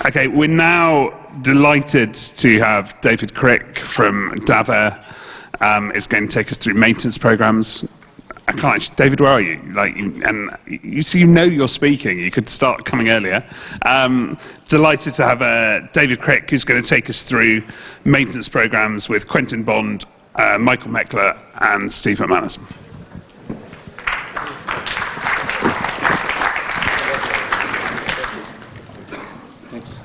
Okay, we're now delighted to have David Crick from DavAir. Is going to take us through maintenance programs. I can't actually, David, where are you? So you know you're speaking. You could start coming earlier. Delighted to have David Crick, who's going to take us through maintenance programs with Quentin Bond, Michael Mechler, and Steve McManus. Thanks.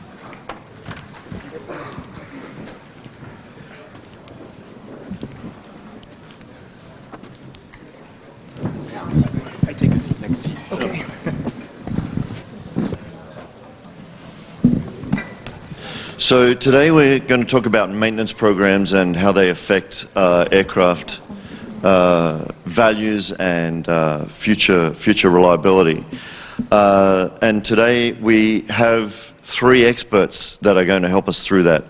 I take a seat next to you. Okay. So today we're going to talk about maintenance programs and how they affect aircraft values and future reliability. And today we have three experts that are going to help us through that.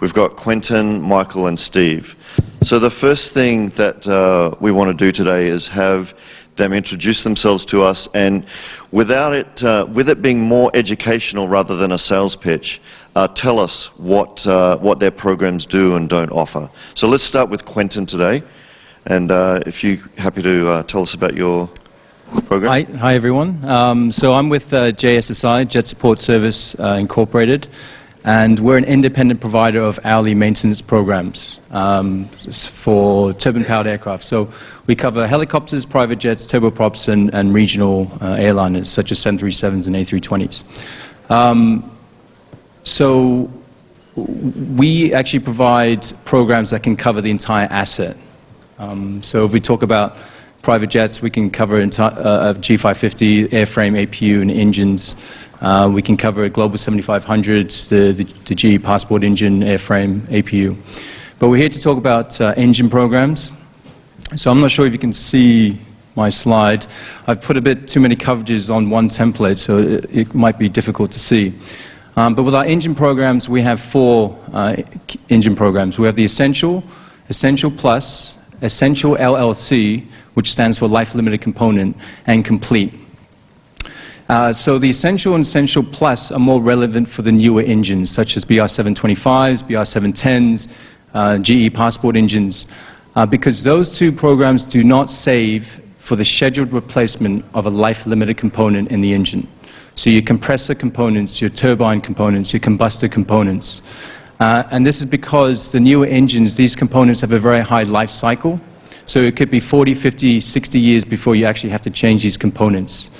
We've got Quentin, Michael, and Steve. So the first thing that we want to do today is have them introduce themselves to us, and with it being more educational rather than a sales pitch, tell us what their programs do and don't offer. So let's start with Quentin today, and if you're happy to tell us about your program. Hi everyone. So I'm with JSSI, Jet Support Service Incorporated, and we're an independent provider of hourly maintenance programs for turbine-powered aircraft. So we cover helicopters, private jets, turboprops, and regional airliners such as 737s and A320s. So we actually provide programs that can cover the entire asset. So if we talk about private jets, we can cover G550, airframe, APU, and engines. We can cover a Global 7500, the GE Passport engine, airframe, APU. But we're here to talk about engine programs. So I'm not sure if you can see my slide. I've put a bit too many coverages on one template, so it might be difficult to see. But with our engine programs, we have four engine programs. We have the Essential, Essential Plus, Essential LLC, which stands for Life Limited Component, and Complete. So the Essential and Essential Plus are more relevant for the newer engines, such as BR725s, BR710s, GE Passport engines, because those two programs do not save for the scheduled replacement of a life-limited component in the engine. So your compressor components, your turbine components, your combustor components. And this is because the newer engines, these components have a very high life cycle. So it could be 40, 50, 60 years before you actually have to change these components.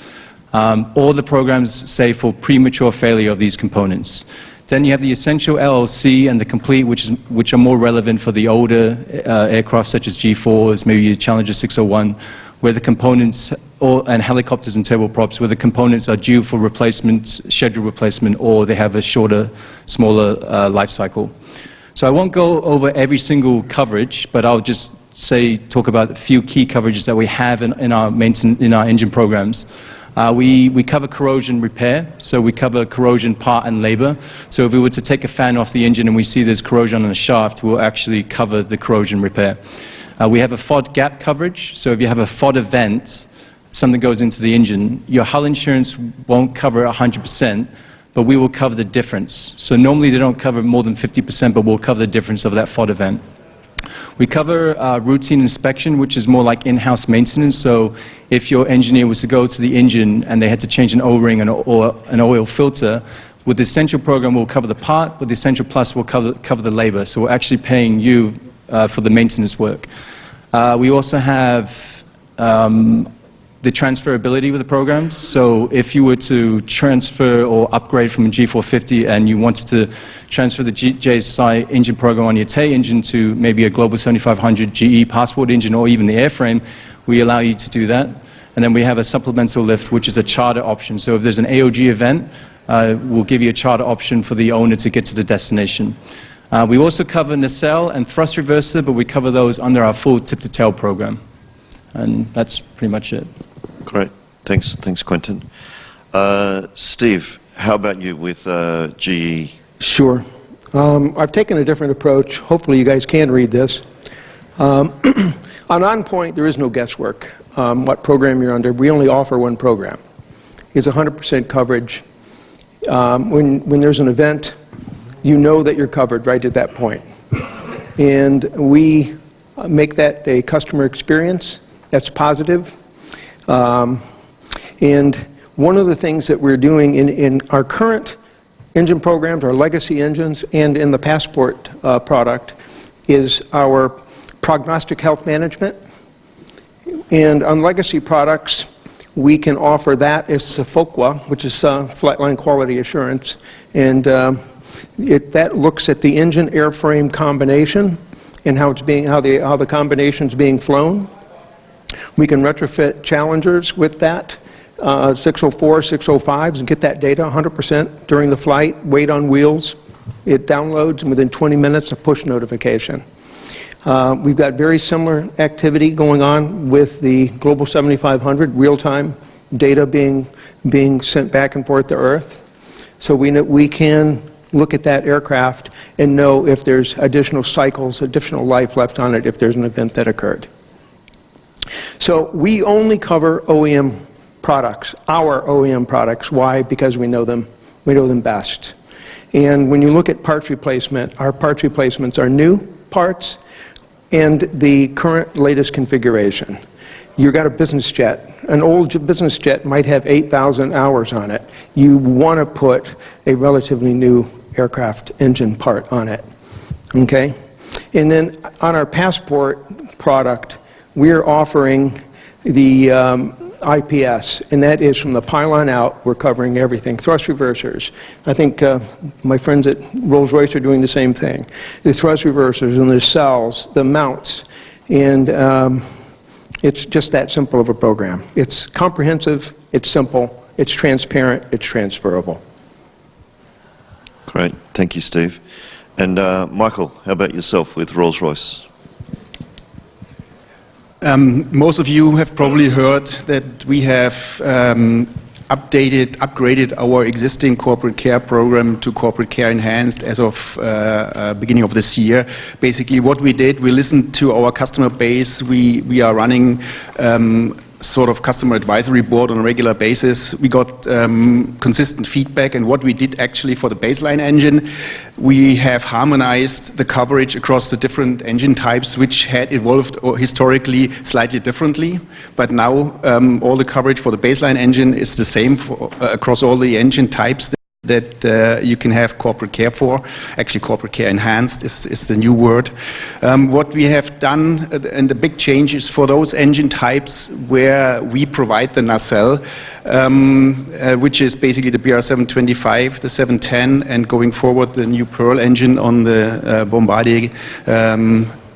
All the programs say for premature failure of these components. Then you have the Essential LLC and the Complete, which are more relevant for the older aircraft such as G4s, maybe your Challenger 601, where the components, and helicopters and turboprops, where the components are due for replacement, scheduled replacement, or they have a shorter, smaller life cycle. So I won't go over every single coverage, but I'll just talk about a few key coverages that we have in our engine programs. We cover corrosion repair, so we cover corrosion part and labor. So if we were to take a fan off the engine and we see there's corrosion on the shaft, we'll actually cover the corrosion repair. We have a FOD gap coverage, so if you have a FOD event, something goes into the engine, your hull insurance won't cover 100%, but we will cover the difference. So normally they don't cover more than 50%, but we'll cover the difference of that FOD event. We cover routine inspection, which is more like in-house maintenance. So if your engineer was to go to the engine and they had to change an O-ring or an oil filter, with the Essential program we'll cover the part, with the Essential Plus we'll cover the labor. So we're actually paying you for the maintenance work. We also have the transferability with the programs. So if you were to transfer or upgrade from a G450 and you wanted to transfer the JSSI engine program on your TAE engine to maybe a Global 7500 GE Passport engine or even the airframe, we allow you to do that. And then we have a supplemental lift, which is a charter option. So if there's an AOG event, we'll give you a charter option for the owner to get to the destination. We also cover nacelle and thrust reverser, but we cover those under our full tip-to-tail program. And that's pretty much it. Great. Thanks, Quentin. Steve, how about you with GE? Sure. I've taken a different approach. Hopefully you guys can read this. On OnPoint, there is no guesswork. What program you're under, we only offer one program. It's 100% coverage. When there's an event, you know that you're covered right at that point. And we make that a customer experience that's positive. And one of the things that we're doing in our current engine programs, our legacy engines, and in the Passport product is our prognostic health management. And on legacy products, we can offer that as SFOQA, which is Flightline Quality Assurance. And that looks at the engine airframe combination and how the combination's being flown. We can retrofit Challengers with that, 604, 605s, and get that data 100% during the flight, weight on wheels. It downloads, and within 20 minutes, a push notification. We've got very similar activity going on with the Global 7500, real-time data being sent back and forth to Earth. So we can look at that aircraft and know if there's additional cycles, additional life left on it if there's an event that occurred. So we only cover OEM products, our OEM products. Why? Because we know them best. And when you look at parts replacement, our parts replacements are new parts and the current latest configuration. You've got a business jet. An old business jet might have 8,000 hours on it. You want to put a relatively new aircraft engine part on it. Okay? And then on our Passport product, we're offering the IPS, and that is from the pylon out, we're covering everything. Thrust reversers. I think my friends at Rolls-Royce are doing the same thing. The thrust reversers and the cells, the mounts, and it's just that simple of a program. It's comprehensive, it's simple, it's transparent, it's transferable. Great, thank you, Steve. And Michael, how about yourself with Rolls-Royce? Most of you have probably heard that we have upgraded our existing corporate care program to corporate care enhanced as of beginning of this year. Basically what we did, we listened to our customer base. We are running sort of customer advisory board on a regular basis. We got consistent feedback, and what we did actually for the baseline engine, we have harmonized the coverage across the different engine types, which had evolved historically slightly differently. But now all the coverage for the baseline engine is the same across all the engine types that you can have corporate care for. Actually, corporate care enhanced is the new word. What we have done, and the big change is for those engine types where we provide the nacelle, which is basically the BR725, the 710, and going forward the new Pearl engine on the Bombardier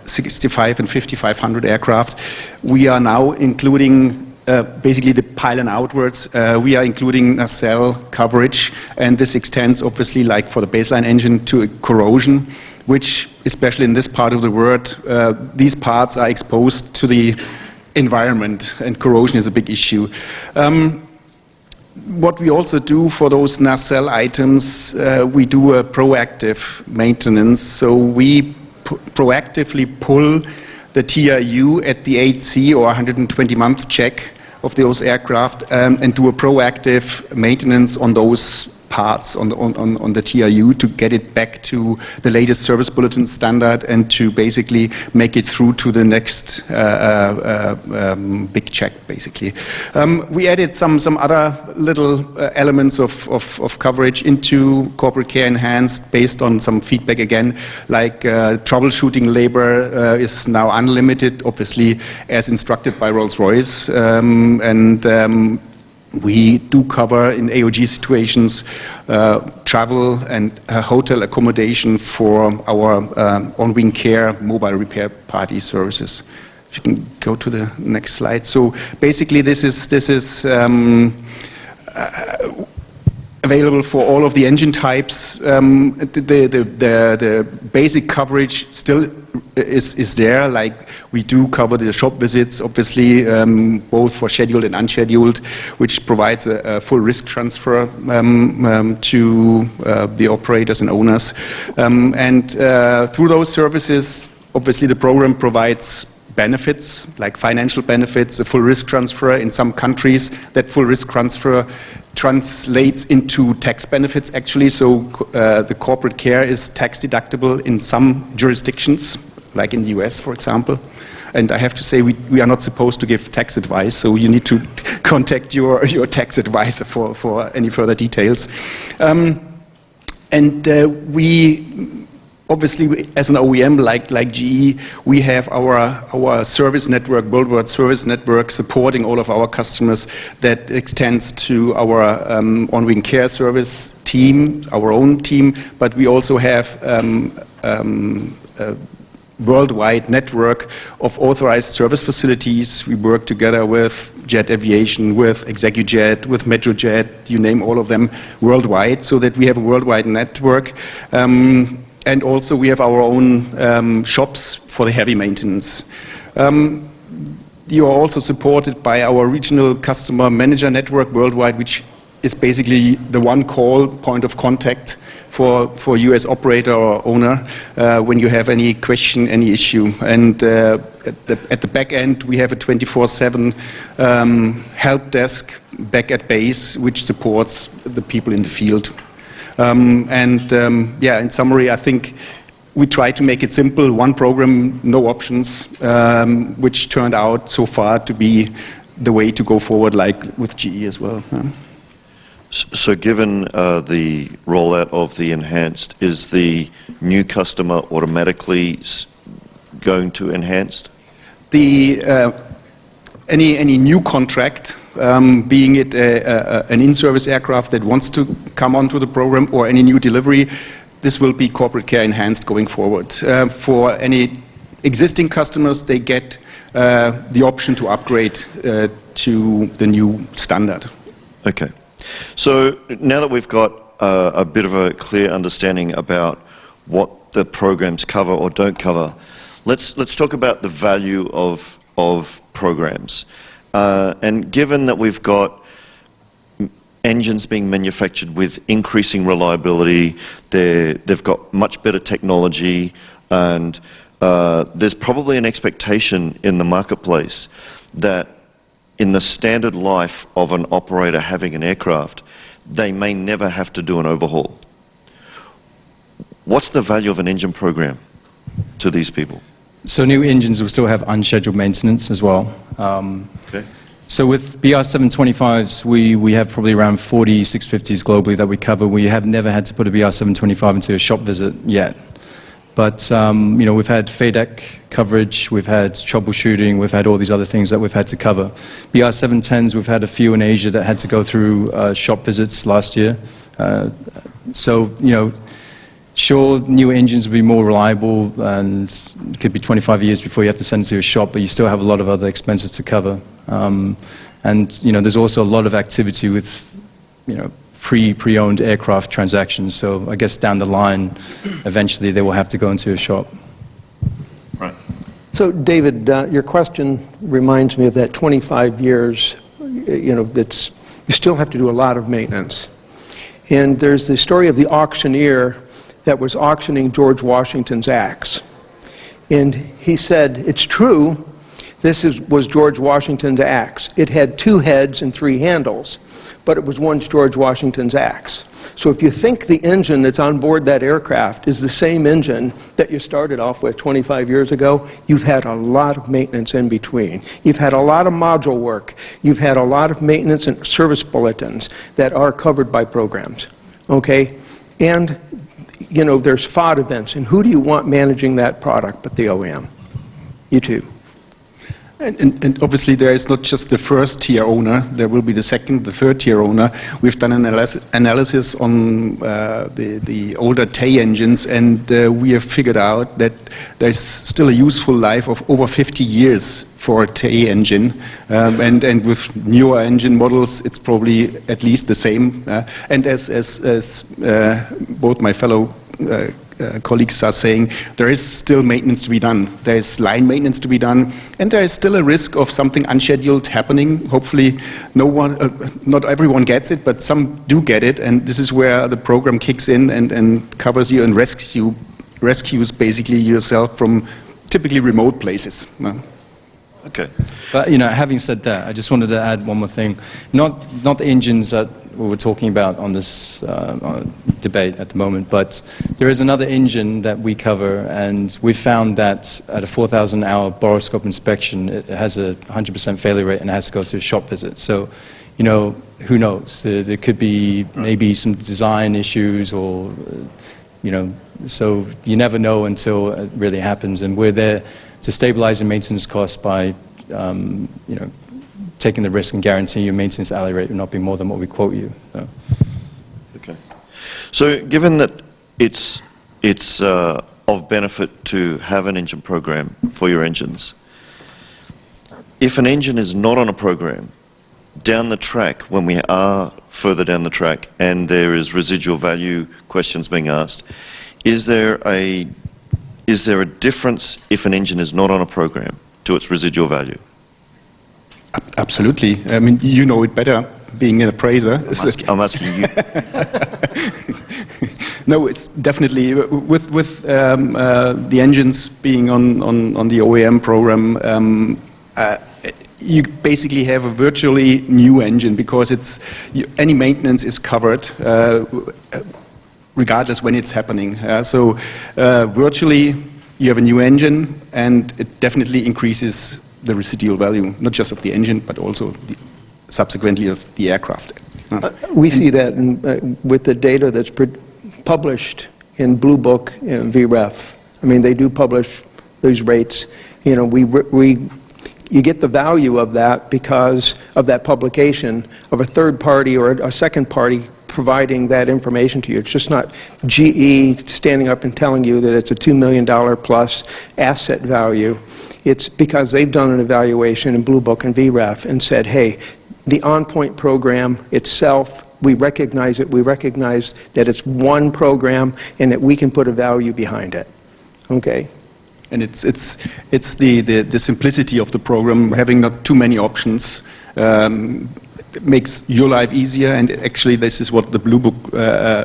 65 and 5500 aircraft. We are now including basically the pylon outwards, we are including nacelle coverage, and this extends obviously, like for the baseline engine, to corrosion, which especially in this part of the world, these parts are exposed to the environment, and corrosion is a big issue. What we also do for those nacelle items, we do a proactive maintenance, so we proactively pull the TRU at the 8C or 120 months check of those aircraft and do a proactive maintenance on those parts on the TRU to get it back to the latest service bulletin standard and to basically make it through to the next big check, basically. We added some other little elements of coverage into corporate care enhanced based on some feedback again, like troubleshooting labor is now unlimited, obviously, as instructed by Rolls-Royce, and we do cover in AOG situations travel and hotel accommodation for our on-wing care mobile repair party services. If you can go to the next slide. So basically this is available for all of the engine types. The basic coverage still is there. Like we do cover the shop visits, obviously, both for scheduled and unscheduled, which provides a full risk transfer to the operators and owners. And through those services, obviously, the program provides benefits, like financial benefits, a full risk transfer. In some countries, that full risk transfer translates into tax benefits, actually. So the corporate care is tax deductible in some jurisdictions, like in the US, for example. And I have to say, we are not supposed to give tax advice, so you need to contact your tax advisor for any further details. We obviously, as an OEM like GE, we have our service network, worldwide service network, supporting all of our customers that extends to our on-wing care service team, our own team, but we also have a worldwide network of authorized service facilities. We work together with Jet Aviation, with ExecuJet, with Metrojet, you name all of them, worldwide, so that we have a worldwide network. And also we have our own shops for the heavy maintenance. You are also supported by our regional customer manager network worldwide, which is basically the one call point of contact for US operator or owner when you have any question, any issue. And at the back end, we have a 24/7 help desk back at base, which supports the people in the field. In summary, I think we try to make it simple, one program, no options, which turned out so far to be the way to go forward, like with GE as well. So given the rollout of the enhanced, is the new customer automatically going to enhanced? Any new contract, being it an in-service aircraft that wants to come onto the program or any new delivery, this will be corporate care enhanced going forward. For any existing customers, they get the option to upgrade to the new standard. Okay. So now that we've got a bit of a clear understanding about what the programs cover or don't cover, let's talk about the value of programs. And given that we've got engines being manufactured with increasing reliability, they've got much better technology, and there's probably an expectation in the marketplace that in the standard life of an operator having an aircraft, they may never have to do an overhaul. What's the value of an engine program to these people? So new engines will still have unscheduled maintenance as well. Okay. So with BR725s, we have probably around 40 650s globally that we cover. We have never had to put a BR725 into a shop visit yet. But we've had FADEC coverage, we've had troubleshooting, we've had all these other things that we've had to cover. BR710s, we've had a few in Asia that had to go through shop visits last year. Sure, new engines will be more reliable, and it could be 25 years before you have to send it to a shop, but you still have a lot of other expenses to cover. There's also a lot of activity with, pre-owned aircraft transactions. So I guess down the line, eventually they will have to go into a shop. Right. So David, your question reminds me of that 25 years, you still have to do a lot of maintenance. And there's the story of the auctioneer that was auctioning George Washington's axe. And he said, it's true, was George Washington's axe. It had 2 heads and 3 handles, but it was once George Washington's axe. So if you think the engine that's on board that aircraft is the same engine that you started off with 25 years ago, you've had a lot of maintenance in between. You've had a lot of module work. You've had a lot of maintenance and service bulletins that are covered by programs. Okay? And there's FOD events, and who do you want managing that product but the OEM? You too. And obviously there is not just the first tier owner, there will be the second, the third tier owner. We've done an analysis on the older TAE engines, and we have figured out that there's still a useful life of over 50 years for a TAE engine, and with newer engine models it's probably at least the same. And as both my fellow colleagues are saying, there is still maintenance to be done. There is line maintenance to be done, and there is still a risk of something unscheduled happening. Hopefully not everyone gets it, but some do get it, and this is where the program kicks in and covers you and rescues basically yourself from typically remote places. Okay. But, having said that, I just wanted to add one more thing. Not the engines that we were talking about on this debate at the moment, but there is another engine that we cover, and we found that at a 4,000-hour borescope inspection, it has a 100% failure rate and it has to go through a shop visit. So, who knows? There could be maybe some design issues or, so you never know until it really happens. And we're there to stabilize your maintenance costs by, taking the risk and guaranteeing your maintenance alley rate will not be more than what we quote you. So. Okay. So given that it's of benefit to have an engine program for your engines, if an engine is not on a program, down the track, when we are further down the track and there is residual value questions being asked, is there a difference if an engine is not on a program to its residual value? Absolutely. I mean, you know it better, being an appraiser. I'm asking you. No, it's definitely with the engines being on the OEM program. You basically have a virtually new engine because any maintenance is covered regardless when it's happening. So virtually you have a new engine, and it definitely increases the residual value, not just of the engine, but also subsequently of the aircraft. We see that with the data that's published in Blue Book and VREF. I mean, they do publish those rates. You get the value of that because of that publication of a third party or a second party providing that information to you. It's just not GE standing up and telling you that it's a $2 million plus asset value. It's because they've done an evaluation in Blue Book and VREF and said, hey, the on-point program itself, we recognize it. We recognize that it's one program and that we can put a value behind it. Okay. And it's the simplicity of the program, having not too many options. It makes your life easier, and actually this is what the Blue Book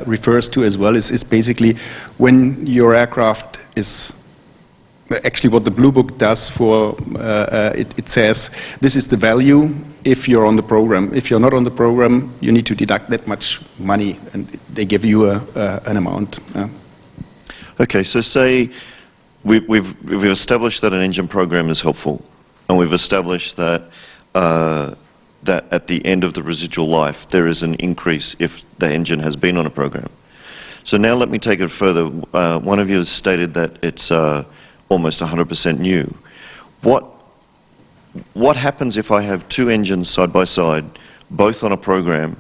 refers to as well, is basically when your aircraft is, actually what the Blue Book does for, it says this is the value if you're on the program. If you're not on the program, you need to deduct that much money, and they give you an amount. Okay, so say we've established that an engine program is helpful, and we've established that that at the end of the residual life there is an increase if the engine has been on a program. So now let me take it further. One of you has stated that it's almost 100% new. What happens if I have two engines side by side, both on a program,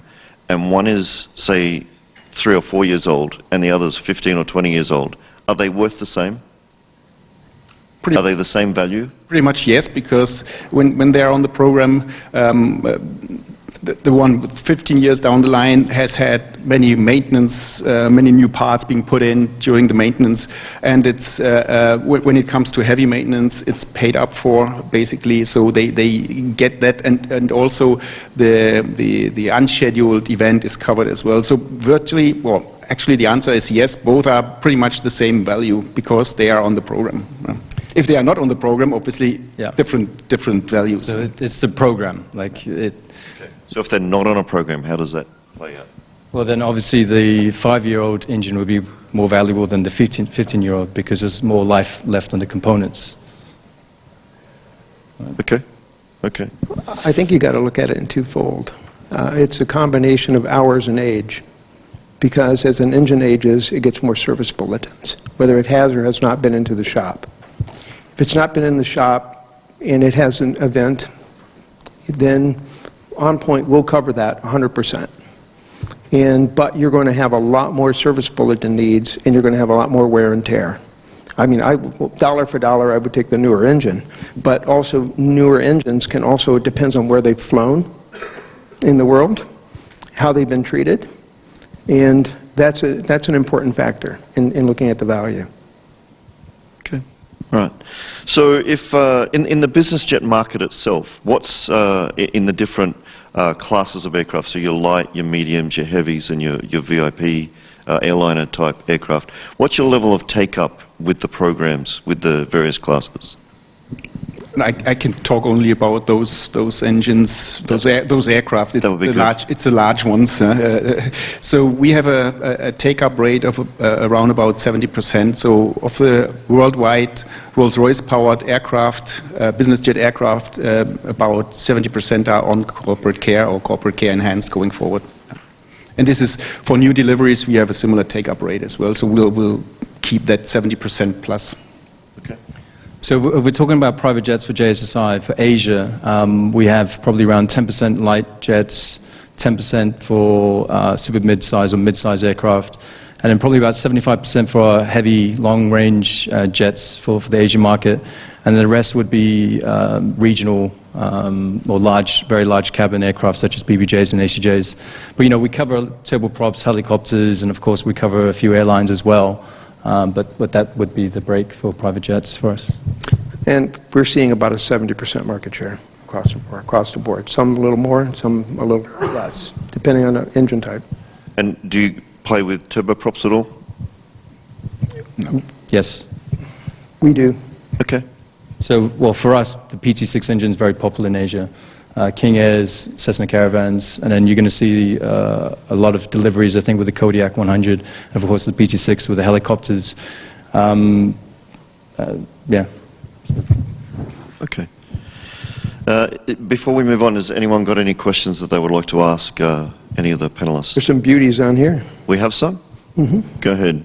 and one is, say, 3 or 4 years old and the other's 15 or 20 years old? Are they worth the same? Are they the same value? Pretty much yes, because when they're on the program, the one with 15 years down the line has had many maintenance, many new parts being put in during the maintenance, and it's when it comes to heavy maintenance, it's paid up for basically, so they get that, and also the unscheduled event is covered as well. So virtually, well, actually the answer is yes, both are pretty much the same value because they are on the program. If they are not on the program, obviously different values. So it's the program, like it. Okay. So if they're not on a program, how does that play out? Well, then obviously the 5-year-old engine would be more valuable than the 15-year-old because there's more life left on the components. Okay. Okay. I think you got to look at it in twofold. It's a combination of hours and age, because as an engine ages, it gets more service bulletins, whether it has or has not been into the shop. If it's not been in the shop and it has an event, then OnPoint will cover that 100%. But you're going to have a lot more service bulletin needs, and you're going to have a lot more wear and tear. I mean, dollar for dollar, I would take the newer engine. But also, newer engines can also, it depends on where they've flown in the world, how they've been treated, and that's an important factor in looking at the value. Okay. Right. So if in the business jet market itself, what's in the different classes of aircraft, so your light, your mediums, your heavies, and your VIP airliner type aircraft, what's your level of take-up with the programs, with the various classes? I can talk only about those engines, those aircraft. It's a large ones. So we have a take-up rate of around about 70%. So of the worldwide Rolls-Royce powered aircraft, business jet aircraft, about 70% are on corporate care or corporate care enhanced going forward. And this is for new deliveries. We have a similar take-up rate as well. So we'll keep that 70% plus. Okay. So we're talking about private jets for JSSI. For Asia, we have probably around 10% light jets, 10% for super mid-size or mid-size aircraft, and then probably about 75% for our heavy long-range jets for the Asian market. And the rest would be regional or very large cabin aircraft such as BBJs and ACJs. But we cover turboprops, helicopters, and of course we cover a few airlines as well. But that would be the break for private jets for us. And we're seeing about a 70% market share across the board. Some a little more, some a little less, depending on the engine type. And do you play with turboprops at all? No. Yes. We do. Okay. So, well, for us, the PT6 engine is very popular in Asia. King Airs, Cessna Caravans, and then you're going to see a lot of deliveries, I think, with the Kodiak 100, and of course the PT6 with the helicopters. Yeah. Okay. Before we move on, has anyone got any questions that they would like to ask any of the panelists? There's some beauties on here. We have some? Mm-hmm. Go ahead.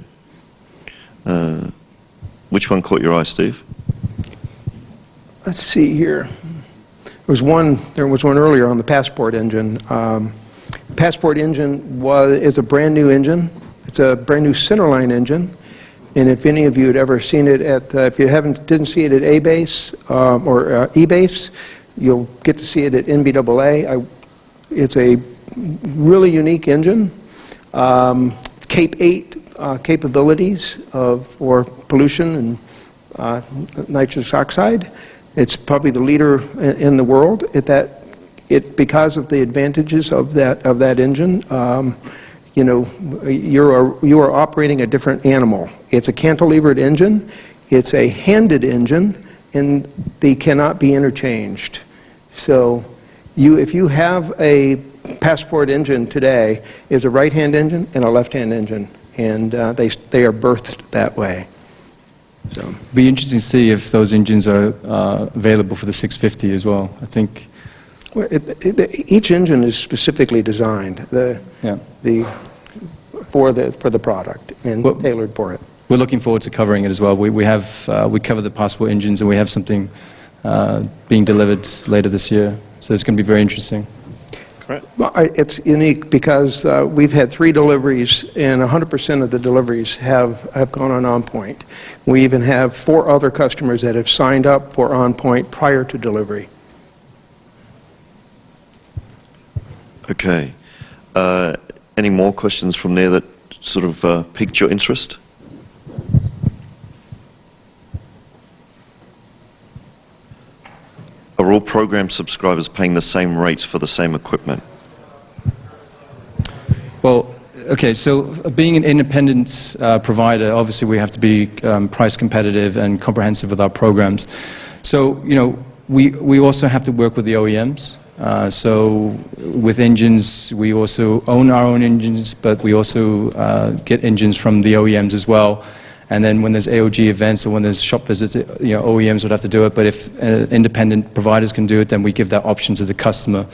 Which one caught your eye, Steve? Let's see here. There was one earlier on the Passport engine. Passport engine is a brand new engine. It's a brand new centerline engine. And if any of you had ever seen it if you didn't see it at A-Base or E-Base, you'll get to see it at NBAA. It's a really unique engine. Cape 8 capabilities for pollution and nitrous oxide. It's probably the leader in the world at that. Because of the advantages of that engine. You are operating a different animal. It's a cantilevered engine. It's a handed engine, and they cannot be interchanged. So, if you have a Passport engine today, is a right-hand engine and a left-hand engine, and they are birthed that way. So, it'd be interesting to see if those engines are available for the 650 as well. I think. Well, each engine is specifically designed for the product and tailored for it. We're looking forward to covering it as well. We cover the Passport engines, and we have something being delivered later this year. So it's going to be very interesting. Correct. Well, it's unique because we've had 3 deliveries, and 100% of the deliveries have gone on point. We even have 4 other customers that have signed up for on point prior to delivery. Okay. Any more questions from there that sort of piqued your interest? Are all program subscribers paying the same rates for the same equipment? Well, okay, so being an independent provider, obviously we have to be price competitive and comprehensive with our programs. So, we also have to work with the OEMs. So with engines, we also own our own engines, but we also get engines from the OEMs as well. And then when there's AOG events or when there's shop visits, OEMs would have to do it. But if independent providers can do it, then we give that option to the customer.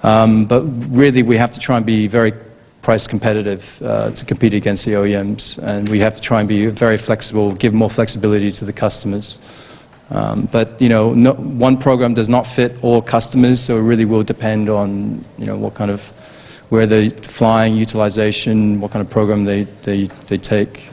But really, we have to try and be very price competitive to compete against the OEMs. And we have to try and be very flexible, give more flexibility to the customers. But one program does not fit all customers, so it really will depend on what kind of where they're flying, utilization, what kind of program they take.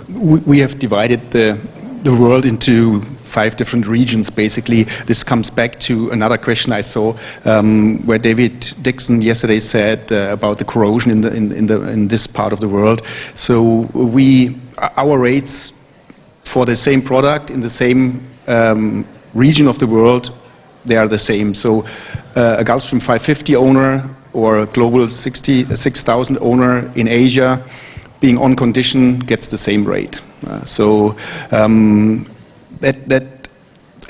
We have divided the world into 5 different regions. Basically, this comes back to another question I saw, where David Dixon yesterday said about the corrosion in this part of the world. So our rates for the same product in the same region of the world, they are the same. So a Gulfstream 550 owner or a Global 6000 owner in Asia, being on condition, gets the same rate. So that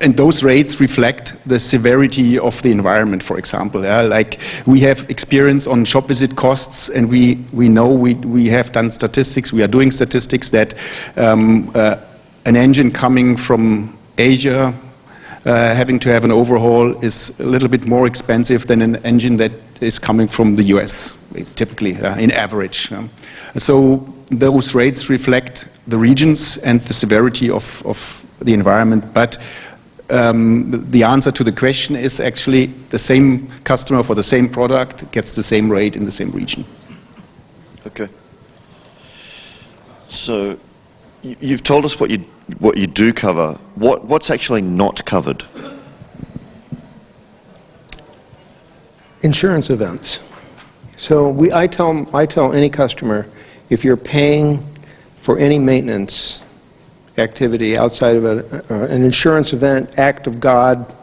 And those rates reflect the severity of the environment, for example. Like we have experience on shop visit costs, and we know we have done statistics, we are doing statistics that an engine coming from Asia having to have an overhaul is a little bit more expensive than an engine that is coming from the US, typically, in average. So those rates reflect the regions and the severity of the environment, but the answer to the question is actually the same customer for the same product gets the same rate in the same region. Okay. So you've told us what you do cover. What's actually not covered? Insurance events. So I tell any customer, if you're paying for any maintenance activity outside of an insurance event, act of God,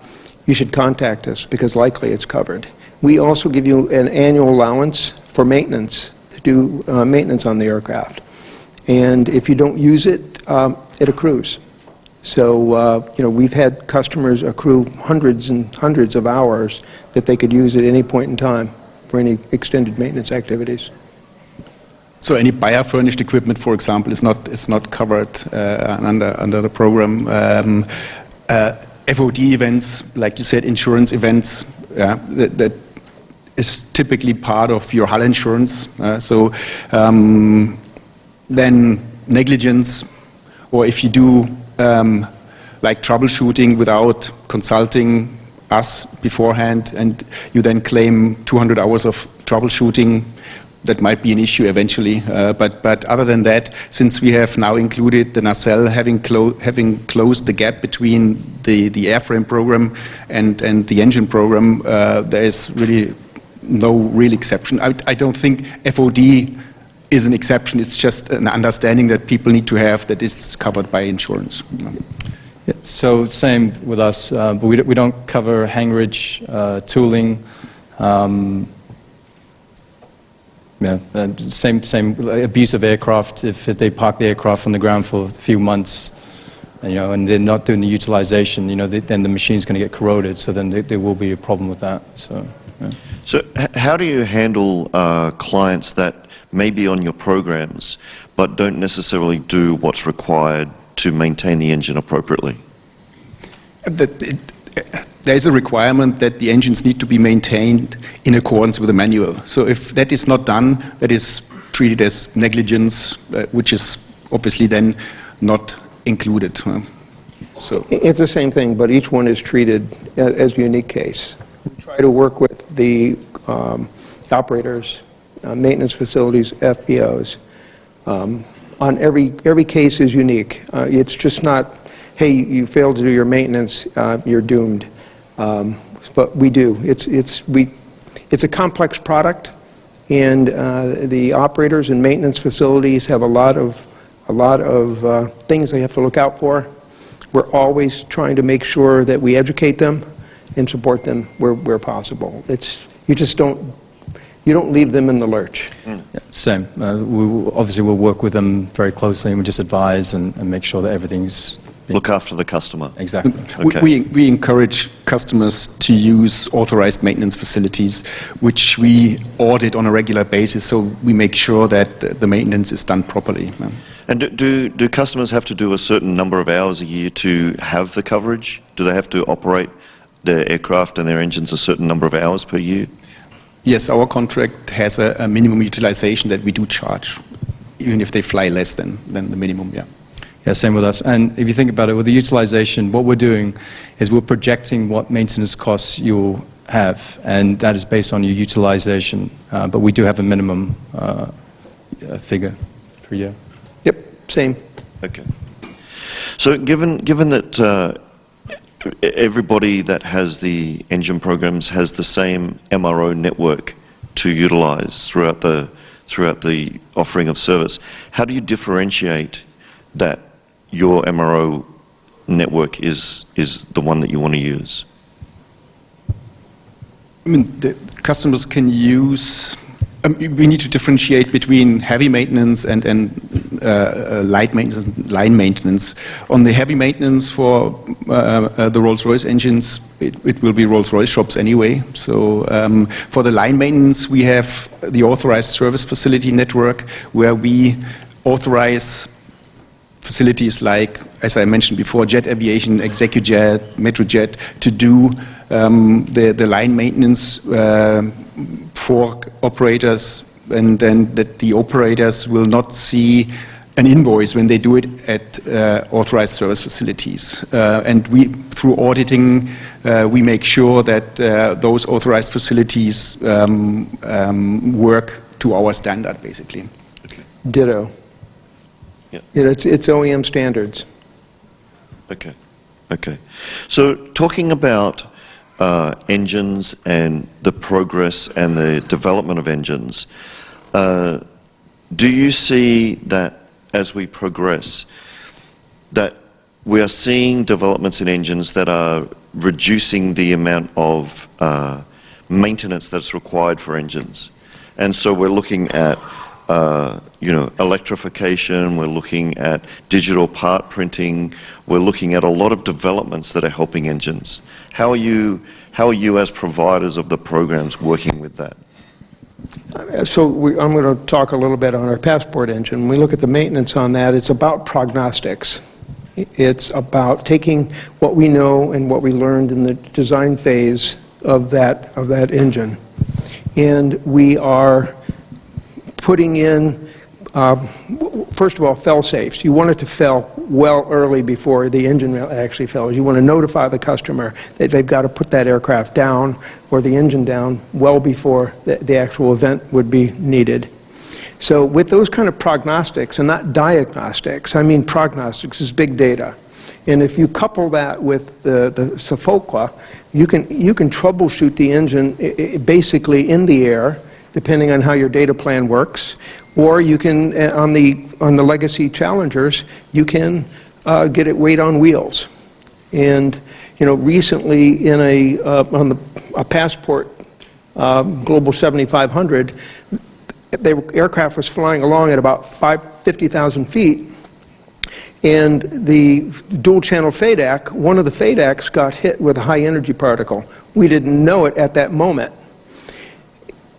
you should contact us because likely it's covered. We also give you an annual allowance for maintenance, to do maintenance on the aircraft. And if you don't use it, it accrues. So, we've had customers accrue hundreds and hundreds of hours that they could use at any point in time for any extended maintenance activities. So any buyer-furnished equipment, for example, is not covered under the program. FOD events, like you said, insurance events, that is typically part of your hull insurance. Then negligence, or if you do like troubleshooting without consulting us beforehand, and you then claim 200 hours of troubleshooting, that might be an issue eventually. But other than that, since we have now included the nacelle, having closed the gap between the airframe program and the engine program, there is really no real exception. I don't think FOD is an exception. It's just an understanding that people need to have that it's covered by insurance. Yeah, so same with us, but we don't cover hangarage, tooling. Same abuse of aircraft. If they park the aircraft on the ground for a few months, and they're not doing the utilization, then the machine's going to get corroded. So then there will be a problem with that. So. Yeah. So how do you handle clients that may be on your programs but don't necessarily do what's required to maintain the engine appropriately? There is a requirement that the engines need to be maintained in accordance with the manual. So if that is not done, that is treated as negligence, which is obviously then not included. So it's the same thing, but each one is treated as a unique case. We try to work with the operators, maintenance facilities, FBOs. On every case is unique. It's just not, hey, you failed to do your maintenance, you're doomed. But we do. It's a complex product, and the operators and maintenance facilities have a lot of things they have to look out for. We're always trying to make sure that we educate them and support them where possible. You don't leave them in the lurch. Yeah, same. Obviously, we'll work with them very closely, and we just advise and make sure that everything's... Look after the customer. Exactly. Okay. We encourage customers to use authorized maintenance facilities, which we audit on a regular basis, so we make sure that the maintenance is done properly. And do customers have to do a certain number of hours a year to have the coverage? Do they have to operate their aircraft and their engines a certain number of hours per year? Yes, our contract has a minimum utilization that we do charge, even if they fly less than the minimum, yeah. Yeah, same with us. And if you think about it, with the utilization, what we're doing is we're projecting what maintenance costs you'll have, and that is based on your utilization. But we do have a minimum figure per year. Yep, same. Okay. So given that everybody that has the engine programs has the same MRO network to utilize throughout the offering of service, how do you differentiate that your MRO network is the one that you want to use? I mean, the customers can use... we need to differentiate between heavy maintenance and light maintenance, line maintenance. On the heavy maintenance for the Rolls-Royce engines, it will be Rolls-Royce shops anyway. So for the line maintenance, we have the authorized service facility network where we authorize facilities like, as I mentioned before, Jet Aviation, ExecuJet, Metrojet, to do the line maintenance for operators, and then that the operators will not see an invoice when they do it at authorized service facilities. And we, through auditing, we make sure that those authorized facilities work to our standard, basically. Okay. Ditto. Yeah. It's OEM standards. Okay. Okay. So talking about engines and the progress and the development of engines, do you see that as we progress, that we are seeing developments in engines that are reducing the amount of maintenance that's required for engines? And so we're looking at electrification, we're looking at digital part printing, we're looking at a lot of developments that are helping engines. How are you as providers of the programs working with that? So I'm going to talk a little bit on our Passport engine. When we look at the maintenance on that, it's about prognostics. It's about taking what we know and what we learned in the design phase of that engine. And we are putting in, first of all, fail-safes. You want it to fail well early before the engine actually fails. You want to notify the customer that they've got to put that aircraft down or the engine down well before the actual event would be needed. So with those kind of prognostics, and not diagnostics, I mean prognostics is big data. And if you couple that with the SOFOQA, you can troubleshoot the engine basically in the air, depending on how your data plan works, or you can, on the legacy Challengers, you can get it weight on wheels. And recently in on a Passport Global 7500, the aircraft was flying along at about 50,000 feet, and the dual-channel FADAC, one of the FADACs got hit with a high-energy particle. We didn't know it at that moment.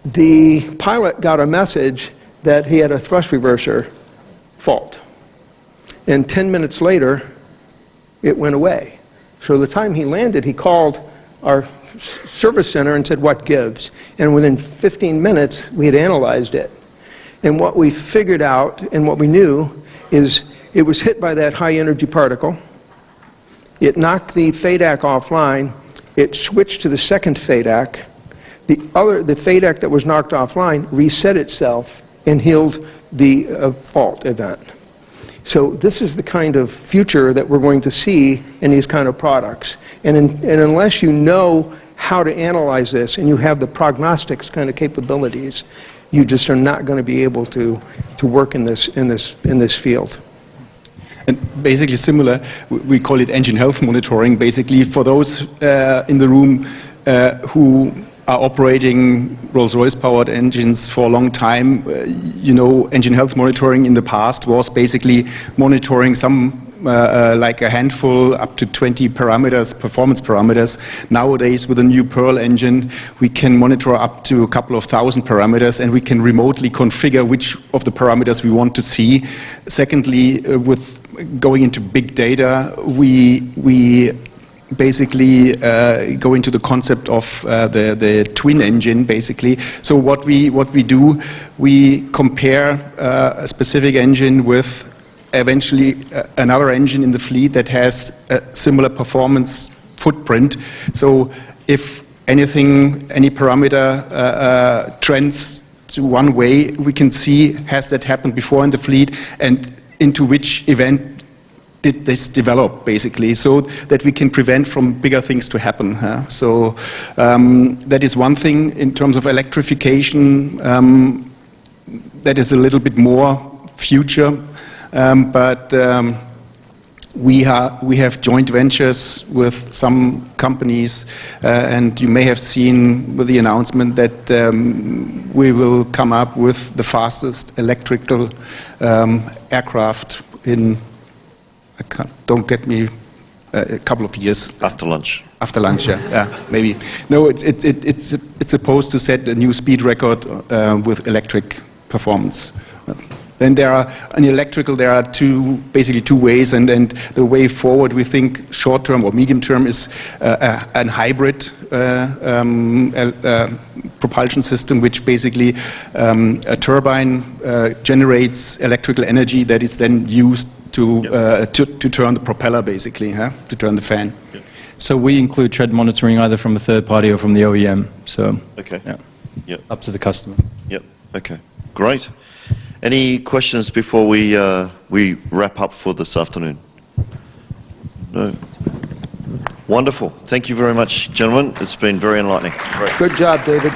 The pilot got a message that he had a thrust reverser fault, and 10 minutes later, it went away. So the time he landed, he called our service center and said, "What gives?" And within 15 minutes, we had analyzed it. And what we figured out and what we knew is it was hit by that high energy particle. It knocked the FADAC offline. It switched to the second FADAC. The FADAC that was knocked offline reset itself and healed the fault event. So this is the kind of future that we're going to see in these kind of products. And unless you know how to analyze this and you have the prognostics kind of capabilities, you just are not going to be able to work in this field. And basically similar, we call it engine health monitoring. Basically, for those in the room who are operating Rolls-Royce powered engines for a long time, engine health monitoring in the past was basically monitoring some like a handful up to 20 parameters, performance parameters. Nowadays, with a new Pearl engine, we can monitor up to a couple of thousand parameters, and we can remotely configure which of the parameters we want to see. Secondly, with going into big data, we basically go into the concept of the twin engine, basically. So what we do, we compare a specific engine with eventually another engine in the fleet that has a similar performance footprint. So if anything, any parameter trends to one way, we can see, has that happened before in the fleet, and into which event did this develop, basically, so that we can prevent from bigger things to happen. So that is one thing. In terms of electrification, that is a little bit more future, but we have joint ventures with some companies, and you may have seen with the announcement that we will come up with the fastest electrical aircraft in, don't get me a couple of years. After lunch. After lunch, yeah, maybe. No, it's supposed to set a new speed record with electric performance. Then in electrical, there are basically two ways, and the way forward, we think short term or medium term is a hybrid propulsion system, which basically a turbine generates electrical energy that is then used to turn the propeller, basically, to turn the fan. Yep. So we include tread monitoring either from a third party or from the OEM. So Okay. yeah, Yep. up to the customer. Yep. Okay. Great. Any questions before we wrap up for this afternoon? No. Wonderful. Thank you very much, gentlemen. It's been very enlightening. Great. Good job, David.